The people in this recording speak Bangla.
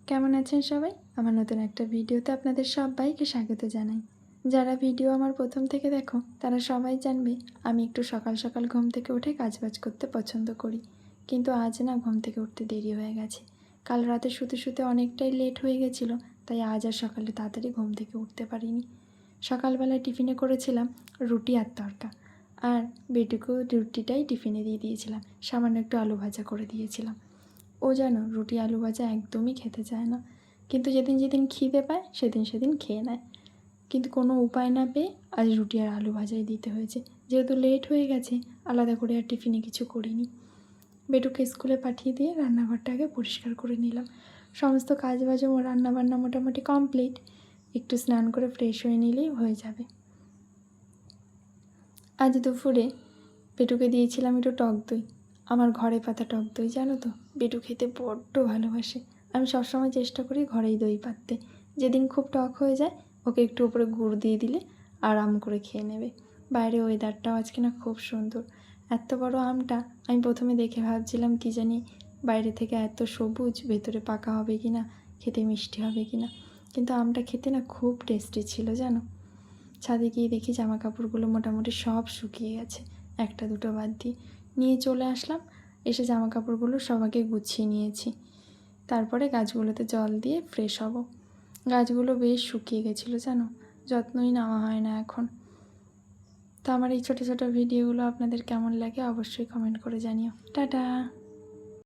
কেমন আছেন সবাই? আমার নতুন একটা ভিডিওতে আপনাদের সবাইকে স্বাগত জানাই। যারা ভিডিও আমার প্রথম থেকে দেখো তারা সবাই জানবে আমি একটু সকাল সকাল ঘুম থেকে উঠে কাজবাজ করতে পছন্দ করি। কিন্তু আজ না ঘুম থেকে উঠতে দেরি হয়ে গেছে। কাল রাতে শুতে শুতে অনেকটাই লেট হয়ে গেছিলো, তাই আজ আর সকালে তাড়াতাড়ি ঘুম থেকে উঠতে পারিনি। সকালবেলা টিফিনে করেছিলাম রুটি আর তড়কা, আর বেটুকেও রুটিটাই টিফিনে দিয়ে দিয়েছিলাম, সামান্য একটু আলু ভাজা করে দিয়েছিলাম। ও জানো রুটি আলু ভাজা একদমই খেতে চায় না, কিন্তু যেদিন যেদিন খিদে পায় সেদিন খেয়ে নেয়। কিন্তু কোনো উপায় না পেয়ে আজ রুটি আর আলু ভাজাই দিতে হয়েছে, যেহেতু লেট হয়ে গেছে। আলাদা করে আর টিফিনে কিছু করিনি। বেটুকে স্কুলে পাঠিয়ে দিয়ে রান্নাঘরটা আগে পরিষ্কার করে নিলাম। সমস্ত কাজ বাজ রান্নাবান্না মোটামুটি কমপ্লিট। একটু স্নান করে ফ্রেশ হয়ে নিলেই হয়ে যাবে। আজ দুপুরে বেটুকে দিয়েছিলাম একটু টক দই। আমার ঘরে পাতা টক দই, জানো তো বেটু খেতে বড্ড ভালোবাসে। আমি সবসময় চেষ্টা করি ঘরেই দই পাততে। যেদিন খুব টক হয়ে যায় ওকে একটু উপরে গুড় দিয়ে দিলে আরাম করে খেয়ে নেবে। বাইরে ওয়েদারটাও আজকে না খুব সুন্দর। এত বড় আমটা আমি প্রথমে দেখে ভাবছিলাম কি জানি বাইরে থেকে এত সবুজ, ভেতরে পাকা হবে কি না, খেতে মিষ্টি হবে কি না, কিন্তু আমটা খেতে না খুব টেস্টি ছিল জানো। ছাদে গিয়ে দেখি জামা কাপড়গুলো মোটামুটি সব শুকিয়ে গেছে, একটা দুটো বাদ দিয়ে। নিয়ে চলে আসলাম, এসে জামা কাপড়গুলো সবাইকে গুছিয়ে নিয়েছি। তারপরে গাছগুলোতে জল দিয়ে ফ্রেশ হব। গাছগুলো বেশ শুকিয়ে গেছিলো জানো, যত্নই নেওয়া হয় না এখন। তো আমার এই ছোটো ছোটো ভিডিওগুলো আপনাদের কেমন লাগে অবশ্যই কমেন্ট করে জানিও। টাটা।